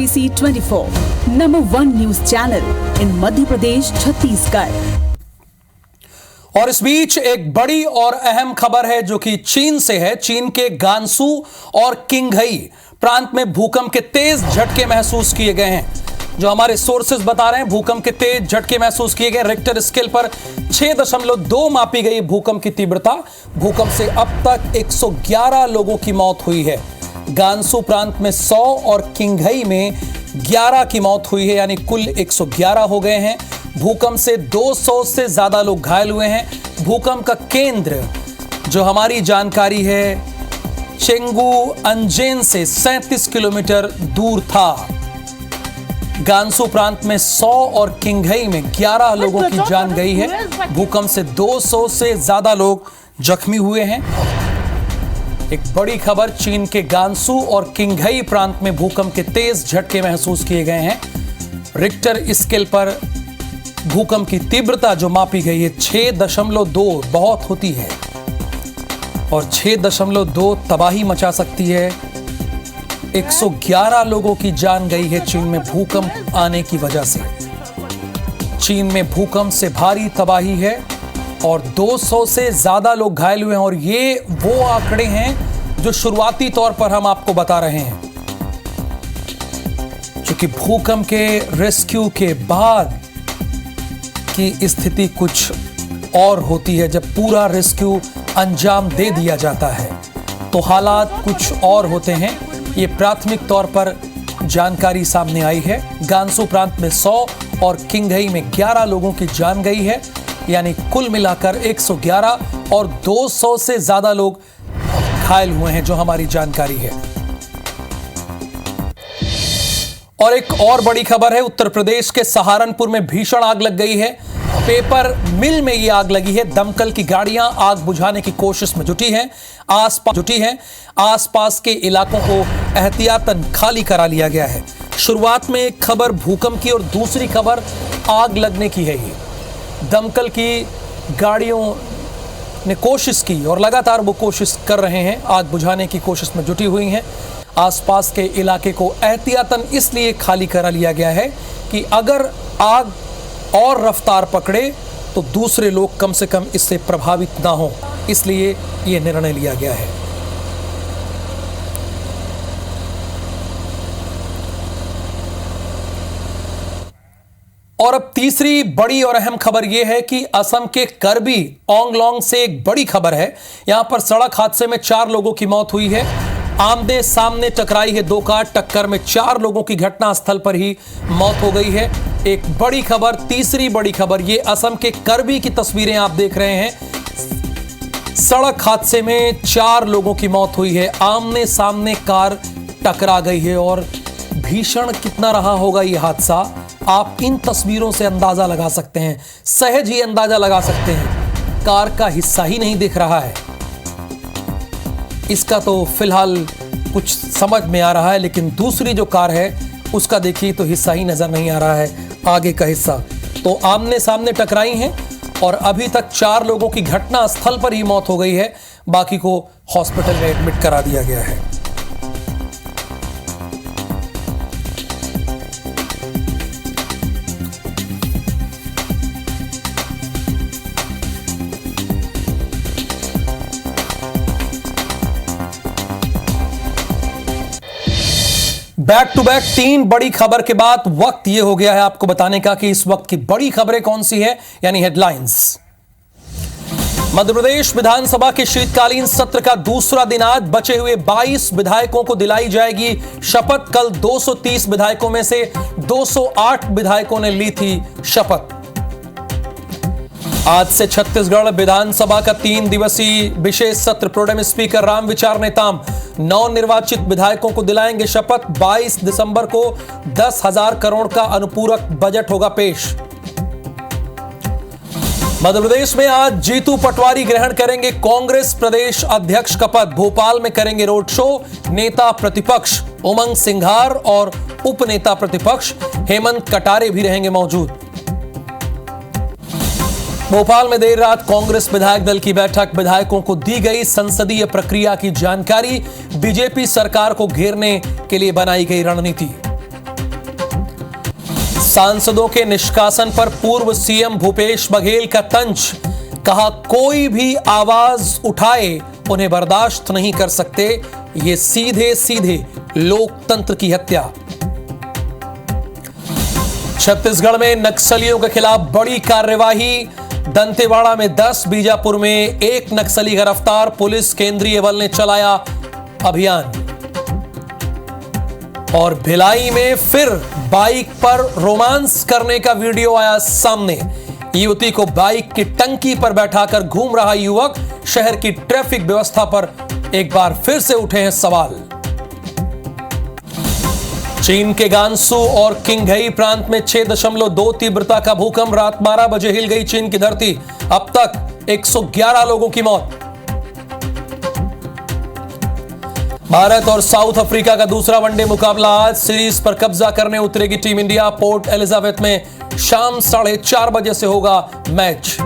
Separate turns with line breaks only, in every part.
NBC 24, number 1 news channel in Madhya Pradesh, Chhattisgarh.
और इस बीच एक बड़ी और अहम खबर है जो कि चीन से है। चीन के गांसू और किंघई प्रांत में भूकंप के तेज झटके महसूस किए गए हैं। जो हमारे सोर्सेज बता रहे हैं, भूकंप के तेज झटके महसूस किए गए। रिक्टर स्केल पर 6.2 मापी गई भूकंप की तीव्रता। भूकंप से अब तक 111 लोगों की मौत हुई है। गांसू प्रांत में 100 और किंघई में 11 की मौत हुई है, यानी कुल 111 हो गए हैं। भूकंप से 200 से ज्यादा लोग घायल हुए हैं। भूकंप का केंद्र, जो हमारी जानकारी है, चेंगू अंजेन से 37 किलोमीटर दूर था। गांसू प्रांत में 100 और किंघई में 11 लोगों की जान गई है। भूकंप से 200 से ज्यादा लोग जख्मी हुए हैं। एक बड़ी खबर, चीन के गांसू और किंघई प्रांत में भूकंप के तेज झटके महसूस किए गए हैं। रिक्टर स्केल पर भूकंप की तीव्रता जो मापी गई है 6.2 बहुत होती है, और 6.2 तबाही मचा सकती है। 111 लोगों की जान गई है चीन में भूकंप आने की वजह से। चीन में भूकंप से भारी तबाही है और 200 से ज्यादा लोग घायल हुए हैं। और ये वो आंकड़े हैं जो शुरुआती तौर पर हम आपको बता रहे हैं, क्योंकि भूकंप के रेस्क्यू के बाद की स्थिति कुछ और होती है। जब पूरा रेस्क्यू अंजाम दे दिया जाता है तो हालात कुछ और होते हैं। ये प्राथमिक तौर पर जानकारी सामने आई है। गांसू प्रांत में 100 और किंघई में 11 लोगों की जान गई है, यानी कुल मिलाकर 111, और 200 से ज्यादा लोग घायल हुए हैं, जो हमारी जानकारी है। और एक और बड़ी खबर है, उत्तर प्रदेश के सहारनपुर में भीषण आग लग गई है। पेपर मिल में यह आग लगी है। दमकल की गाड़ियां आग बुझाने की कोशिश में जुटी हैं। आसपास के इलाकों को एहतियातन खाली करा लिया गया है। शुरुआत में एक खबर भूकंप की और दूसरी खबर आग लगने की है। ये दमकल की गाड़ियों ने कोशिश की और लगातार वो कोशिश कर रहे हैं, आग बुझाने की कोशिश में जुटी हुई हैं। आसपास के इलाके को एहतियातन इसलिए खाली करा लिया गया है कि अगर आग और रफ्तार पकड़े तो दूसरे लोग कम से कम इससे प्रभावित ना हो, इसलिए यह निर्णय लिया गया है। और अब तीसरी बड़ी और अहम खबर यह है कि असम के करबी ओंगलोंग से एक बड़ी खबर है। यहां पर सड़क हादसे में 4 लोगों की मौत हुई है। आमने सामने टकराई है 2 कार। टक्कर में 4 लोगों की घटनास्थल पर ही मौत हो गई है। एक बड़ी खबर, तीसरी बड़ी खबर, ये असम के करबी की तस्वीरें आप देख रहे हैं। सड़क हादसे में 4 लोगों की मौत हुई है। आमने सामने कार टकरा गई है। और भीषण कितना रहा होगा ये हादसा, आप इन तस्वीरों से अंदाजा लगा सकते हैं, सहज ही अंदाजा लगा सकते हैं। कार का हिस्सा ही नहीं दिख रहा है। इसका तो फिलहाल कुछ समझ में आ रहा है, लेकिन दूसरी जो कार है उसका देखिए तो हिस्सा ही नजर नहीं आ रहा है, आगे का हिस्सा। तो आमने सामने टकराई हैं और अभी तक 4 लोगों की घटना स्थल पर ही मौत हो गई है। बाकी को हॉस्पिटल में एडमिट करा दिया गया है। बैक टू बैक 3 बड़ी खबर के बाद वक्त यह हो गया है आपको बताने का कि इस वक्त की बड़ी खबरें कौन सी है, यानी हेडलाइंस। मध्य प्रदेश विधानसभा के शीतकालीन सत्र का दूसरा दिन आज। बचे हुए 22 विधायकों को दिलाई जाएगी शपथ। कल 230 विधायकों में से 208 विधायकों ने ली थी शपथ। आज से छत्तीसगढ़ विधानसभा का 3 दिवसीय विशेष सत्र। प्रोटेम स्पीकर रामविचार नेताम नवनिर्वाचित विधायकों को दिलाएंगे शपथ। 22 दिसंबर को 10,000 करोड़ का अनुपूरक बजट होगा पेश। मध्य प्रदेश में आज जीतू पटवारी ग्रहण करेंगे कांग्रेस प्रदेश अध्यक्ष का पद। भोपाल में करेंगे रोड शो। नेता प्रतिपक्ष उमंग सिंघार और उपनेता प्रतिपक्ष हेमंत कटारे भी रहेंगे मौजूद। भोपाल में देर रात कांग्रेस विधायक दल की बैठक। विधायकों को दी गई संसदीय प्रक्रिया की जानकारी। बीजेपी सरकार को घेरने के लिए बनाई गई रणनीति। सांसदों के निष्कासन पर पूर्व सीएम भूपेश बघेल का तंज, कहा कोई भी आवाज उठाए उन्हें बर्दाश्त नहीं कर सकते, ये सीधे सीधे लोकतंत्र की हत्या। छत्तीसगढ़ में नक्सलियों के खिलाफ बड़ी कार्यवाही, दंतेवाड़ा में 10, बीजापुर में 1 नक्सली गिरफ्तार, पुलिस केंद्रीय बल ने चलाया अभियान। और भिलाई में फिर बाइक पर रोमांस करने का वीडियो आया सामने, युवती को बाइक की टंकी पर बैठाकर घूम रहा युवक, शहर की ट्रैफिक व्यवस्था पर एक बार फिर से उठे हैं सवाल। चीन के गांसू और किंगघई प्रांत में 6.2 तीव्रता का भूकंप, रात 12 बजे हिल गई चीन की धरती, अब तक 111 लोगों की मौत। भारत और साउथ अफ्रीका का दूसरा वनडे मुकाबला आज, सीरीज पर कब्जा करने उतरेगी टीम इंडिया, पोर्ट एलिजाबेथ में शाम 4:30 बजे से होगा मैच।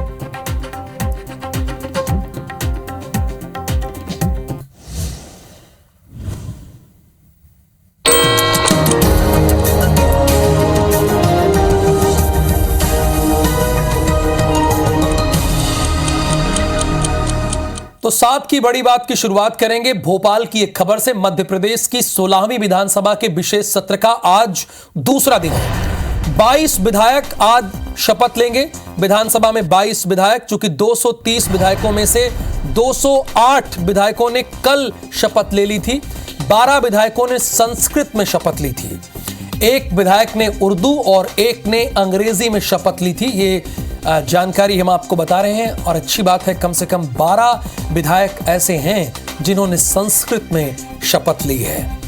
तो साथ की बड़ी बात की शुरुआत करेंगे भोपाल की एक खबर से। मध्य प्रदेश की 16वीं विधानसभा के विशेष सत्र का आज दूसरा दिन है। 22 विधायक आज शपथ लेंगे। विधानसभा में 22 विधायक, चूंकि 230 विधायकों में से 208 विधायकों ने कल शपथ ले ली थी, 12 विधायकों ने संस्कृत में शपथ ली थी, 1 विधायक ने उर्दू और 1 ने अंग्रेजी में शपथ ली थी। ये जानकारी हम आपको बता रहे हैं और अच्छी बात है, कम से कम 12 विधायक ऐसे हैं जिन्होंने संस्कृत में शपथ ली है।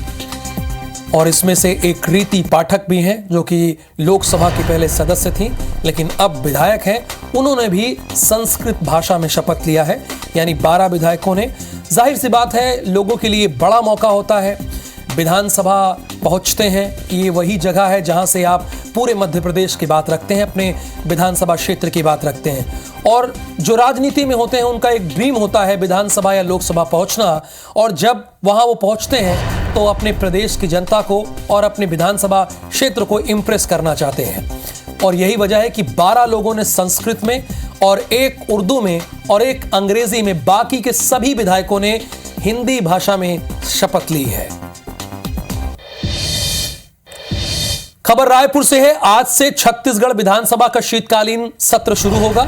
और इसमें से एक रीति पाठक भी हैं जो कि लोकसभा की पहले सदस्य थी लेकिन अब विधायक हैं, उन्होंने भी संस्कृत भाषा में शपथ लिया है। यानी 12 विधायकों ने। जाहिर सी बात है, लोगों के लिए बड़ा मौका होता है, विधानसभा पहुंचते हैं, ये वही जगह है जहां से आप पूरे मध्य प्रदेश की बात रखते हैं, अपने विधानसभा क्षेत्र की बात रखते हैं। और जो राजनीति में होते हैं उनका एक ड्रीम होता है विधानसभा या लोकसभा पहुंचना, और जब वहां वो पहुंचते हैं तो अपने प्रदेश की जनता को और अपने विधानसभा क्षेत्र को इम्प्रेस करना चाहते हैं। और यही वजह है कि 12 लोगों ने संस्कृत में और 1 उर्दू में और 1 अंग्रेजी में, बाकी के सभी विधायकों ने हिंदी भाषा में शपथ ली है। खबर रायपुर से है। आज से छत्तीसगढ़ विधानसभा का शीतकालीन सत्र शुरू होगा।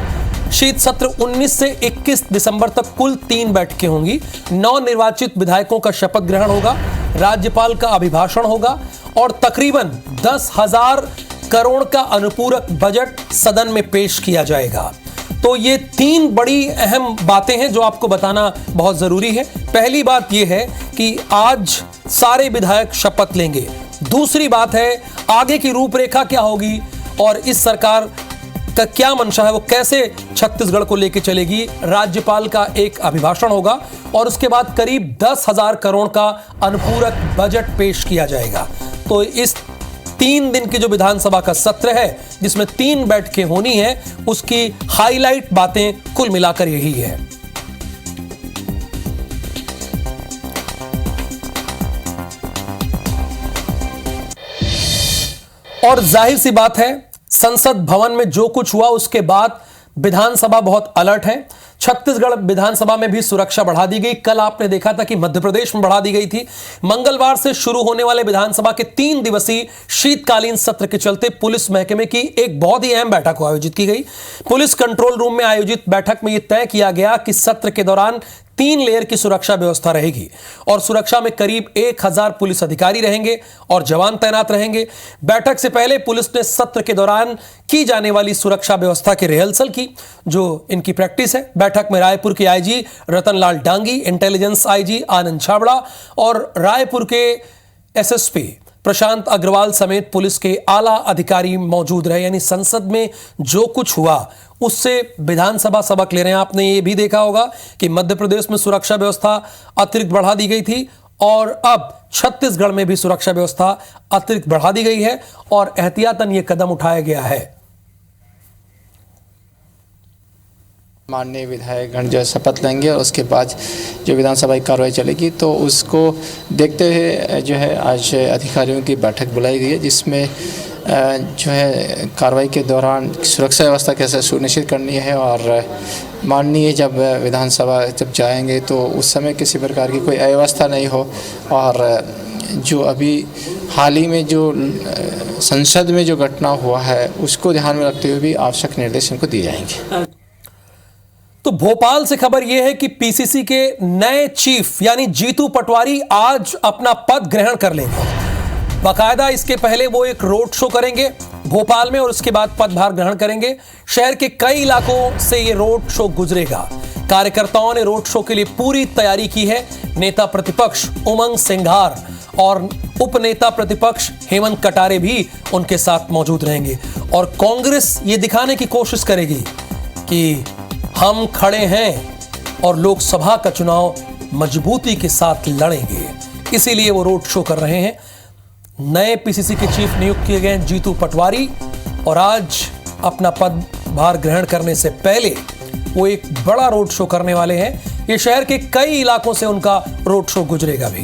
शीत सत्र 19 से 21 दिसंबर तक कुल 3 बैठकें होंगी। 9 निर्वाचित विधायकों का शपथ ग्रहण होगा, राज्यपाल का अभिभाषण होगा और तकरीबन 10,000 करोड़ का अनुपूरक बजट सदन में पेश किया जाएगा। तो ये 3 बड़ी अहम बातें हैं जो आपको बताना बहुत जरूरी है। पहली बात यह है कि आज सारे विधायक शपथ लेंगे। दूसरी बात है, आगे की रूपरेखा क्या होगी और इस सरकार का क्या मंशा है, वो कैसे छत्तीसगढ़ को लेकर चलेगी। राज्यपाल का एक अभिभाषण होगा और उसके बाद करीब 10,000 करोड़ का अनुपूरक बजट पेश किया जाएगा। तो इस 3 दिन की जो विधानसभा का सत्र है, जिसमें 3 बैठकें होनी है, उसकी हाईलाइट बातें कुल मिलाकर यही है। और जाहिर सी बात है, संसद भवन में जो कुछ हुआ उसके बाद विधानसभा बहुत अलर्ट है। छत्तीसगढ़ विधानसभा में भी सुरक्षा बढ़ा दी गई। कल आपने देखा था कि मध्य प्रदेश में बढ़ा दी गई थी। मंगलवार से शुरू होने वाले विधानसभा के 3 दिवसीय शीतकालीन सत्र के चलते पुलिस महकमे की एक बहुत ही अहम बैठक आयोजित की गई। पुलिस कंट्रोल रूम में आयोजित बैठक में यह तय किया गया कि सत्र के दौरान 3 लेयर की सुरक्षा व्यवस्था रहेगी और सुरक्षा में करीब 1000 पुलिस अधिकारी रहेंगे और जवान तैनात रहेंगे। बैठक से पहले पुलिस ने सत्र के दौरान की जाने वाली सुरक्षा व्यवस्था की रिहर्सल की, जो इनकी प्रैक्टिस है। बैठक में रायपुर के IG Ratanlal Dangi, intelligence IG Anand Chhabra और रायपुर के एसएसपी प्रशांत अग्रवाल समेत पुलिस के आला अधिकारी मौजूद रहे। यानी संसद में जो कुछ हुआ उससे विधानसभा सबक ले रहे हैं। आपने ये भी देखा होगा कि मध्य प्रदेश में सुरक्षा व्यवस्था अतिरिक्त बढ़ा दी गई थी और अब छत्तीसगढ़ में भी सुरक्षा व्यवस्था अतिरिक्त बढ़ा दी गई है और एहतियातन ये कदम उठाया गया है।
माननीय विधायकगण जो शपथ लेंगे और उसके बाद जो विधानसभा की कार्रवाई चलेगी, तो उसको देखते हुए जो है आज अधिकारियों की बैठक बुलाई गई है, जिसमें जो है कार्रवाई के दौरान सुरक्षा व्यवस्था कैसे सुनिश्चित करनी है, और माननीय जब विधानसभा जब जाएंगे तो उस समय किसी प्रकार की कोई अव्यवस्था नहीं हो, और जो अभी हाल ही में जो संसद में जो घटना हुआ है उसको ध्यान में रखते हुए भी आवश्यक निर्देश इनको दिए जाएंगे।
तो भोपाल से खबर यह है कि पीसीसी के नए चीफ यानी जीतू पटवारी आज अपना पद ग्रहण कर लेंगे। बाकायदा इसके पहले वो एक रोड शो करेंगे भोपाल में और उसके बाद पदभार ग्रहण करेंगे। शहर के कई इलाकों से ये रोड शो गुजरेगा। कार्यकर्ताओं ने रोड शो के लिए पूरी तैयारी की है। नेता प्रतिपक्ष उमंग सिंघार और उपनेता प्रतिपक्ष हेमंत कटारे भी उनके साथ मौजूद रहेंगे और कांग्रेस ये दिखाने की कोशिश करेगी कि हम खड़े हैं और लोकसभा का चुनाव मजबूती के साथ लड़ेंगे। इसीलिए वो रोड शो कर रहे हैं। नए पीसीसी के चीफ नियुक्त किए गए जीतू पटवारी और आज अपना पदभार ग्रहण करने से पहले वो एक बड़ा रोड शो करने वाले हैं। ये शहर के कई इलाकों से उनका रोड शो गुजरेगा भी।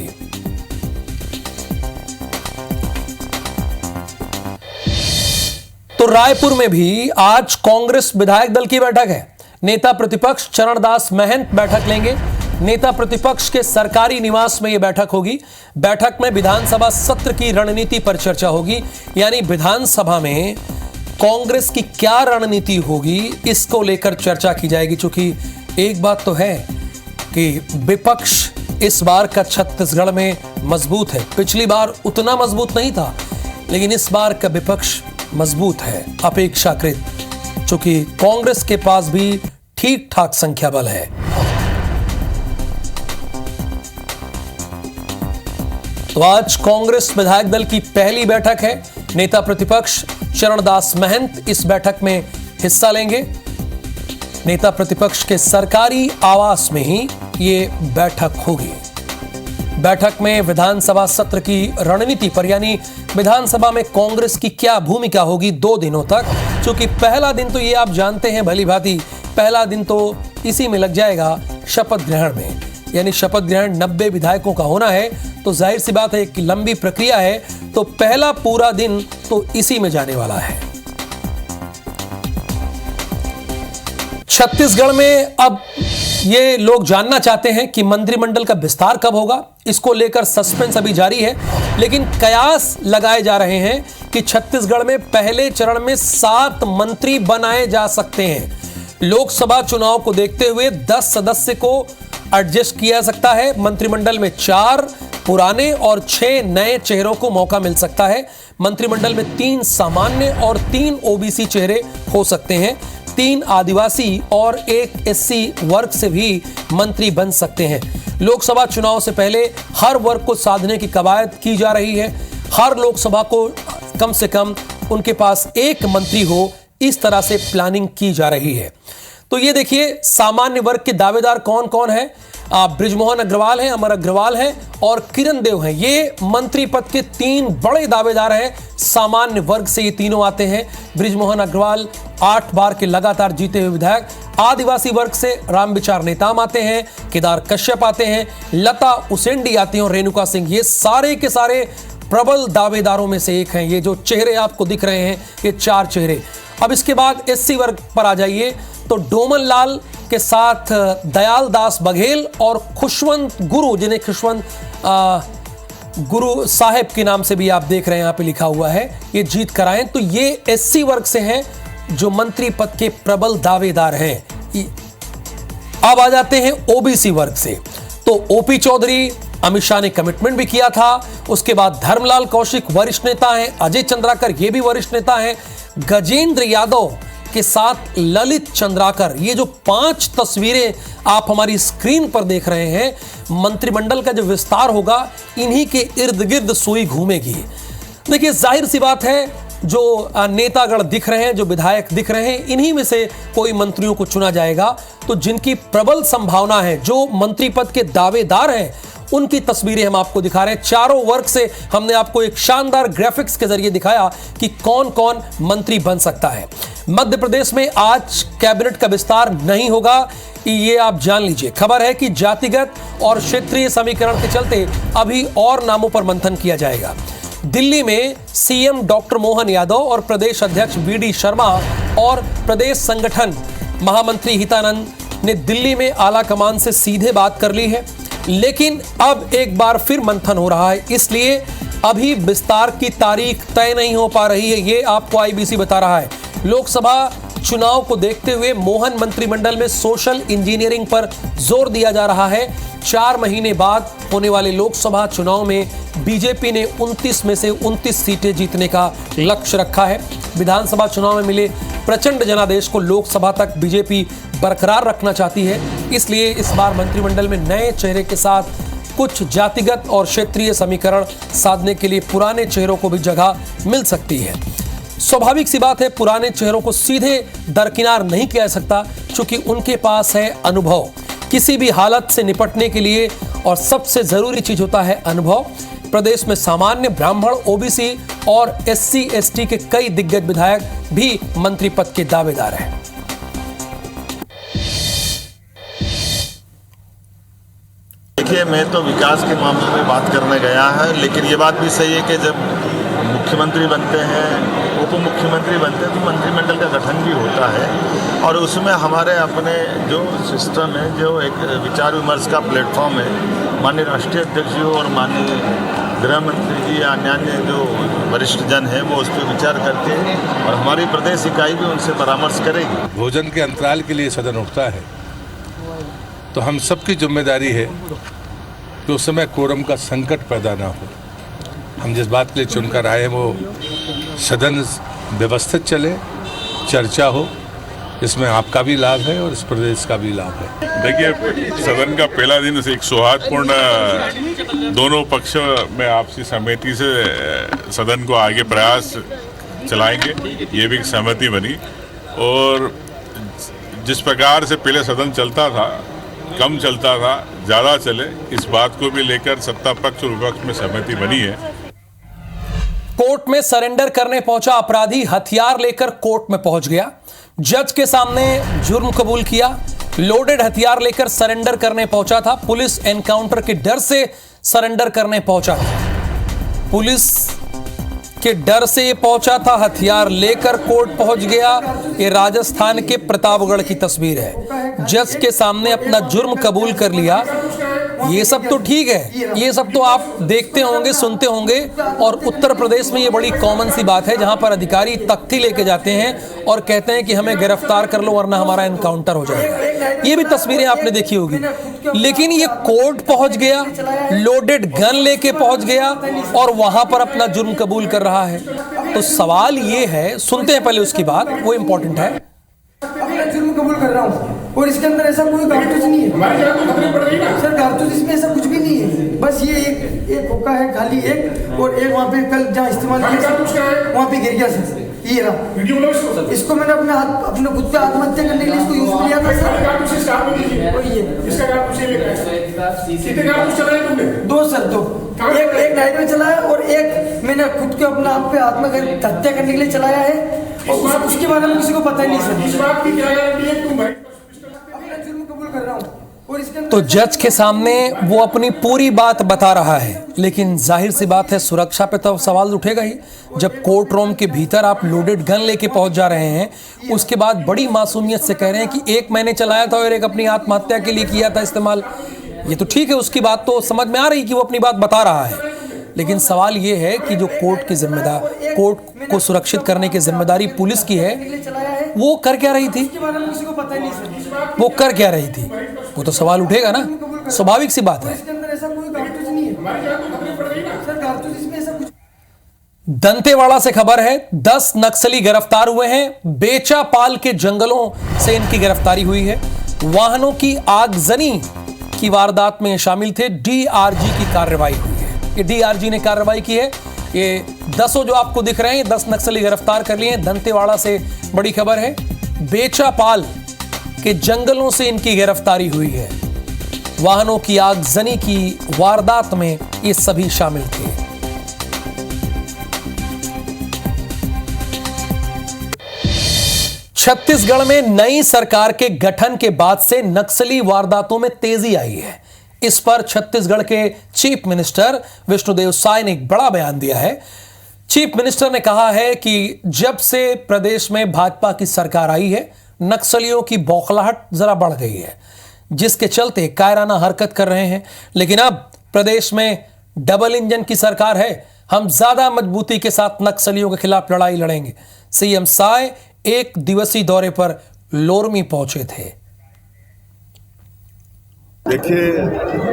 तो रायपुर में भी आज कांग्रेस विधायक दल की बैठक है। नेता प्रतिपक्ष चरणदास महंत बैठक लेंगे। नेता प्रतिपक्ष के सरकारी निवास में यह बैठक होगी। बैठक में विधानसभा सत्र की रणनीति पर चर्चा होगी, यानी विधानसभा में कांग्रेस की क्या रणनीति होगी इसको लेकर चर्चा की जाएगी। क्योंकि एक बात तो है कि विपक्ष इस बार का छत्तीसगढ़ में मजबूत है। पिछली बार उतना मजबूत नहीं था, लेकिन इस बार का विपक्ष मजबूत है अपेक्षाकृत, क्योंकि कांग्रेस के पास भी ठीक ठाक संख्या बल है। तो आज कांग्रेस विधायक दल की पहली बैठक है। नेता प्रतिपक्ष चरणदास महंत इस बैठक में हिस्सा लेंगे। नेता प्रतिपक्ष के सरकारी आवास में ही ये बैठक होगी। बैठक में विधानसभा सत्र की रणनीति पर, यानी विधानसभा में कांग्रेस की क्या भूमिका होगी 2 दिनों तक, क्योंकि पहला दिन तो ये आप जानते हैं भली भांति, पहला दिन तो इसी में लग जाएगा शपथ ग्रहण में। यानी शपथ ग्रहण 90 विधायकों का होना है, तो जाहिर सी बात है कि लंबी प्रक्रिया है, तो पहला पूरा दिन तो इसी में जाने वाला है। छत्तीसगढ़ में अब ये लोग जानना चाहते हैं कि मंत्रिमंडल का विस्तार कब होगा। इसको लेकर सस्पेंस अभी जारी है, लेकिन कयास लगाए जा रहे हैं कि छत्तीसगढ़ में पहले चरण में 7 मंत्री बनाए जा सकते हैं। लोकसभा चुनाव को देखते हुए 10 सदस्य को एडजस्ट किया जा सकता है। मंत्रिमंडल में 4 पुराने और 6 नए चेहरों को मौका मिल सकता है। मंत्रिमंडल में 3 सामान्य और 3 ओबीसी चेहरे हो सकते हैं। 3 आदिवासी और 1 एससी वर्ग से भी मंत्री बन सकते हैं। लोकसभा चुनाव से पहले हर वर्ग को साधने की कवायद की जा रही है। हर लोकसभा को कम से कम उनके पास 1 मंत्री हो, इस तरह से प्लानिंग की जा रही है। तो ये देखिए सामान्य वर्ग के दावेदार कौन कौन है। बृजमोहन अग्रवाल हैं, अमर अग्रवाल हैं और किरण देव हैं। ये मंत्री पद के 3 बड़े दावेदार हैं। सामान्य वर्ग से ये तीनों आते हैं। बृजमोहन अग्रवाल 8 बार के लगातार जीते हुए विधायक। आदिवासी वर्ग से रामविचार नेताम आते हैं, केदार कश्यप आते हैं, लता उसेंडी आती हैं और रेणुका सिंह। ये सारे के सारे प्रबल दावेदारों में से एक हैं। ये जो चेहरे आपको दिख रहे हैं, ये 4 चेहरे। अब इसके बाद एससी वर्ग पर आ जाइए तो डोमन लाल के साथ दयाल दास बघेल और खुशवंत गुरु, जिन्हें खुशवंत गुरु साहेब के नाम से भी आप देख रहे हैं, यहाँ पे लिखा हुआ है, ये जीत कराएं। तो ये एससी वर्ग से हैं जो मंत्री पद के प्रबल दावेदार हैं। अब आ जाते हैं ओबीसी वर्ग से। तो ओपी चौधरी, अमित शाह ने कमिटमेंट भी किया था। उसके बाद धर्मलाल कौशिक वरिष्ठ नेता हैं, अजय चंद्राकर ये भी वरिष्ठ नेता हैं, गजेंद्र यादव के साथ ललित चंद्राकर। ये जो 5 तस्वीरें आप हमारी स्क्रीन पर देख रहे हैं, मंत्रिमंडल का जो विस्तार होगा इन्हीं के इर्द गिर्द सुई घूमेगी। देखिए जाहिर सी बात है, जो नेतागण दिख रहे हैं, जो विधायक दिख रहे हैं, इन्हीं में से कोई मंत्रियों को चुना जाएगा। तो जिनकी प्रबल संभावना है, जो मंत्री पद के दावेदार हैं, उनकी तस्वीरें हम आपको दिखा रहे हैं। चारों वर्ग से हमने आपको एक शानदार ग्राफिक्स के जरिए दिखाया कि कौन कौन मंत्री बन सकता है। मध्य प्रदेश में आज कैबिनेट का विस्तार नहीं होगा, ये आप जान लीजिए। खबर है कि जातिगत और क्षेत्रीय समीकरण के चलते अभी और नामों पर मंथन किया जाएगा। दिल्ली में सीएम डॉक्टर मोहन यादव और प्रदेश अध्यक्ष वीडी शर्मा और प्रदेश संगठन महामंत्री हितानंद ने दिल्ली में आला कमान से सीधे बात कर ली है, लेकिन अब एक बार फिर मंथन हो रहा है, इसलिए अभी विस्तार की तारीख तय नहीं हो पा रही है। ये आपको आईबीसी बता रहा है। लोकसभा चुनाव को देखते हुए मोहन मंत्रिमंडल में सोशल इंजीनियरिंग पर जोर दिया जा रहा है। 4 महीने बाद होने वाले लोकसभा चुनाव में बीजेपी ने 29 में से 29 सीटें जीतने का लक्ष्य रखा है। विधानसभा चुनाव में मिले प्रचंड जनादेश को लोकसभा तक बीजेपी बरकरार रखना चाहती है, इसलिए इस बार मंत्रिमंडल में नए चेहरे के साथ कुछ जातिगत और क्षेत्रीय समीकरण साधने के लिए पुराने चेहरों को भी जगह मिल सकती है। स्वाभाविक सी बात है, पुराने चेहरों को सीधे दरकिनार नहीं किया जा सकता, क्योंकि उनके पास है अनुभव किसी भी हालत से निपटने के लिए, और सबसे जरूरी चीज होता है अनुभव। प्रदेश में सामान्य, ब्राह्मण, ओबीसी और एससी एसटी के कई दिग्गज विधायक भी मंत्री पद के दावेदार हैं।
देखिए, मैं तो विकास के मामले में बात करने गया है, लेकिन ये बात भी सही है कि जब मुख्यमंत्री बनते हैं, उप मुख्यमंत्री बनते हैं, तो मंत्रिमंडल का गठन भी होता है, और उसमें हमारे अपने जो सिस्टम है, जो एक विचार विमर्श का प्लेटफॉर्म है, माननीय राष्ट्रीय अध्यक्ष जी और माननीय गृह मंत्री जी या अन्य जो वरिष्ठ जन हैं वो उस पर विचार करके, और हमारी प्रदेश इकाई भी उनसे परामर्श करेगी।
भोजन के अंतराल के लिए सदन उठता है, तो हम सबकी जिम्मेदारी है कि उस समय कोरम का संकट पैदा ना हो। हम जिस बात के लिए चुनकर आए हैं वो सदन व्यवस्थित चले, चर्चा हो, इसमें आपका भी लाभ है और इस प्रदेश का भी लाभ है।
देखिए, सदन का पहला दिन से एक सौहार्दपूर्ण दोनों पक्ष में आपसी सहमति से सदन को आगे प्रयास चलाएंगे, ये भी एक सहमति बनी। और जिस प्रकार से पहले सदन चलता था, कम चलता था, ज़्यादा चले, इस बात को भी लेकर सत्ता पक्ष और विपक्ष में सहमति बनी है।
कोर्ट में सरेंडर करने पहुंचा अपराधी हथियार लेकर कोर्ट में पहुंच गया। जज के सामने जुर्म कबूल किया। लोडेड हथियार लेकर सरेंडर करने पहुंचा था। पुलिस एनकाउंटर के डर से सरेंडर करने पहुंचा था। पुलिस के डर से ये पहुंचा था, हथियार लेकर कोर्ट पहुंच गया। ये राजस्थान के प्रतापगढ़ की तस्वीर है। जज के सामने अपना जुर्म कबूल कर लिया। ये सब तो ठीक है, ये सब तो आप देखते होंगे, सुनते होंगे, और उत्तर प्रदेश में ये बड़ी कॉमन सी बात है, जहां पर अधिकारी तख्ती लेके जाते हैं और कहते हैं कि हमें गिरफ्तार कर लो वरना हमारा एनकाउंटर हो जाएगा। ये भी तस्वीरें आपने देखी होगी। लेकिन ये कोर्ट पहुंच गया, लोडेड गन लेके पहुंच गया और वहां पर अपना जुर्म कबूल कर रहा है। तो सवाल ये है, सुनते हैं पहले उसकी बात, वो इंपॉर्टेंट है।
अपना जुर्म कबूल कर रहा हूँ और इसके अंदर ऐसा कोई कारतूस नहीं है सर, कारतूस इसमें ऐसा कुछ भी नहीं है। बस ये एक हुक्का है खाली एक, और एक वहाँ पे कल जहाँ इस्तेमाल किया वहाँ पे गिर गया सर। ये रहा, इसको मैंने अपने खुद पे आत्महत्या करने के लिए इसको यूज किया था सर। 2 सर, 2 एक नाइट में चलाया और एक मैंने खुद को अपना आप पे आत्महत्या करने के लिए चलाया है, और उसके बारे में किसी को पता ही नहीं सर। इस बात की अपना जुर्म कबूल कर रहा हूँ।
तो जज के सामने वो अपनी पूरी बात बता रहा है, लेकिन जाहिर सी बात है सुरक्षा पे तो सवाल उठेगा ही। जब कोर्ट रूम के भीतर आप लोडेड गन लेके पहुंच जा रहे हैं, उसके बाद बड़ी मासूमियत से कह रहे हैं कि एक मैंने चलाया था और एक अपनी आत्महत्या के लिए किया था इस्तेमाल। ये तो ठीक है, उसकी बात तो समझ में आ रही कि वो अपनी बात बता रहा है, लेकिन सवाल ये है कि जो कोर्ट को सुरक्षित करने की जिम्मेदारी पुलिस की है, वो कर क्या रही थी? वो कर क्या रही थी? वो तो सवाल उठेगा ना, स्वाभाविक सी बात है। दंतेवाड़ा से खबर है, 10 नक्सली गिरफ्तार हुए हैं। बेचापाल के जंगलों से इनकी गिरफ्तारी हुई है। वाहनों की आगजनी की वारदात में शामिल थे। डीआरजी की कार्रवाई हुई है। ये डीआरजी ने कार्रवाई की है। ये 10 जो आपको दिख रहे हैं, 10 नक्सली गिरफ्तार कर लिए हैं। दंतेवाड़ा से बड़ी खबर है, बेचापाल के जंगलों से इनकी गिरफ्तारी हुई है। वाहनों की आगजनी की वारदात में ये सभी शामिल थे। छत्तीसगढ़ में नई सरकार के गठन के बाद से नक्सली वारदातों में तेजी आई है। इस पर छत्तीसगढ़ के चीफ मिनिस्टर विष्णुदेव साय ने एक बड़ा बयान दिया है। चीफ मिनिस्टर ने कहा है कि जब से प्रदेश में भाजपा की सरकार आई है, नक्सलियों की बौखलाहट जरा बढ़ गई है, जिसके चलते कायराना हरकत कर रहे हैं। लेकिन अब प्रदेश में डबल इंजन की सरकार है, हम ज्यादा मजबूती के साथ नक्सलियों के खिलाफ लड़ाई लड़ेंगे। सीएम साय एक दिवसीय दौरे पर लोरमी पहुंचे थे।
देखिए,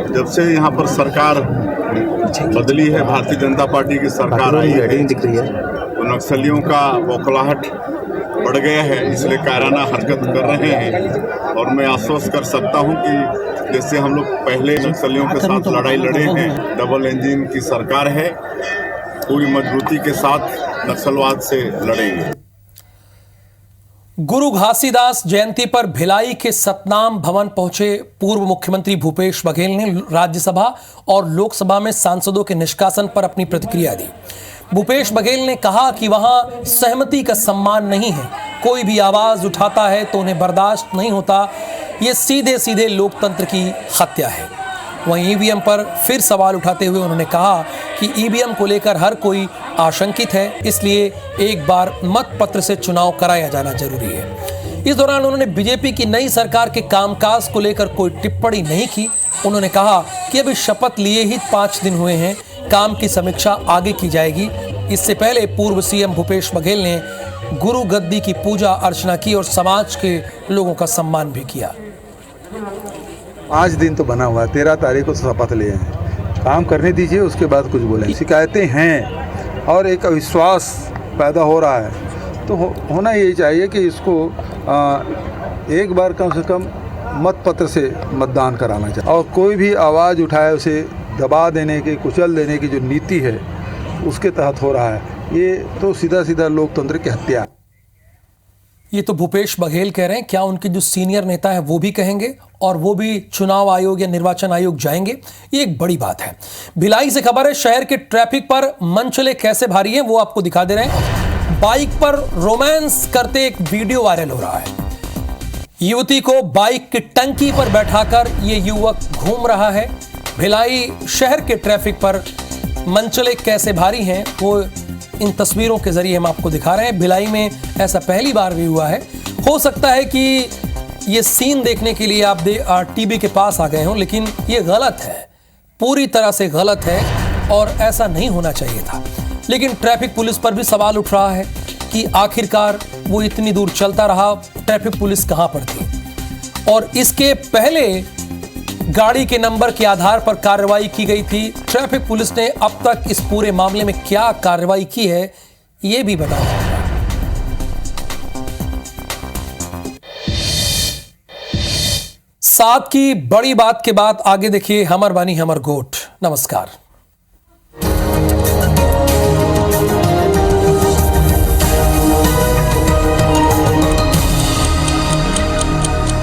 जब से यहाँ पर सरकार बदली है, भारतीय जनता पार्टी की सरकार आई है, तो नक्सलियों का बौखलाहट बढ़ गया है, इसलिए कायराना हरकत कर रहे हैं। और मैं आश्वस्त कर सकता हूं कि जैसे हम लोग पहले नक्सलियों के साथ लड़ाई लड़े हैं, डबल इंजन की सरकार है, पूरी मजबूती के साथ नक्सलवाद से लड़ेंगे।
गुरु घासीदास जयंती पर भिलाई के सतनाम भवन पहुंचे पूर्व मुख्यमंत्री भूपेश बघेल ने राज्यसभा और लोकसभा में सांसदों के निष्कासन पर अपनी प्रतिक्रिया दी। भूपेश बघेल ने कहा कि वहां सहमति का सम्मान नहीं है, कोई भी आवाज उठाता है तो उन्हें बर्दाश्त नहीं होता, ये सीधे सीधे लोकतंत्र की हत्या है। वहीं ईवीएम पर फिर सवाल उठाते हुए उन्होंने कहा कि ईवीएम को लेकर हर कोई आशंकित है, इसलिए एक बार मत पत्र से चुनाव कराया जाना जरूरी है। इस दौरान उन्होंने बीजेपी की नई सरकार के कामकाज को लेकर कोई टिप्पणी नहीं की। उन्होंने कहा कि अभी शपथ लिए ही 5 दिन हुए हैं, काम की समीक्षा आगे की जाएगी। इससे पहले पूर्व सीएम भूपेश बघेल ने गुरु गद्दी की पूजा अर्चना की और समाज के लोगों का सम्मान भी किया।
5 दिन तो बना हुआ है, 13 तारीख को शपथ लिए हैं, काम करने दीजिए, उसके बाद कुछ बोलें। शिकायतें हैं और एक अविश्वास पैदा हो रहा है, तो होना यही चाहिए कि इसको एक बार कम से कम मत पत्र से मतदान कराना चाहिए। और कोई भी आवाज़ उठाए उसे दबा देने की, कुचल देने की जो नीति है उसके तहत हो रहा है, ये तो सीधा सीधा लोकतंत्र की हत्या।
ये तो भूपेश बघेल कह रहे हैं, क्या उनके जो सीनियर नेता है वो भी कहेंगे और वो भी चुनाव आयोग या निर्वाचन आयोग जाएंगे? ये एक बड़ी बात है। भिलाई से खबर है, शहर के ट्रैफिक पर मनचले कैसे भारी हैं वो आपको दिखा दे रहे हैं। बाइक पर रोमांस करते एक वीडियो वायरल हो रहा है। युवती को बाइक की टंकी पर बैठाकर ये युवक घूम रहा है। भिलाई शहर के ट्रैफिक पर मनचले कैसे भारी हैं वो इन तस्वीरों के जरिए हम आपको दिखा रहे हैं। भिलाई में ऐसा पहली बार भी हुआ है। हो सकता है कि ये सीन देखने के लिए आप टीवी के पास आ गए हों, लेकिन ये गलत है, पूरी तरह से गलत है और ऐसा नहीं होना चाहिए था। लेकिन ट्रैफिक पुलिस पर भी सवाल उठ रहा है कि आखिरकार वो इतनी दूर चलता रहा, ट्रैफिक पुलिस कहां पर थी? और इसके पहले गाड़ी के नंबर के आधार पर कार्रवाई की गई थी। ट्रैफिक पुलिस ने अब तक इस पूरे मामले में क्या कार्रवाई की है ये भी बताया। साथ की बड़ी बात के बाद आगे देखिए हमर बानी हमर गोठ। नमस्कार।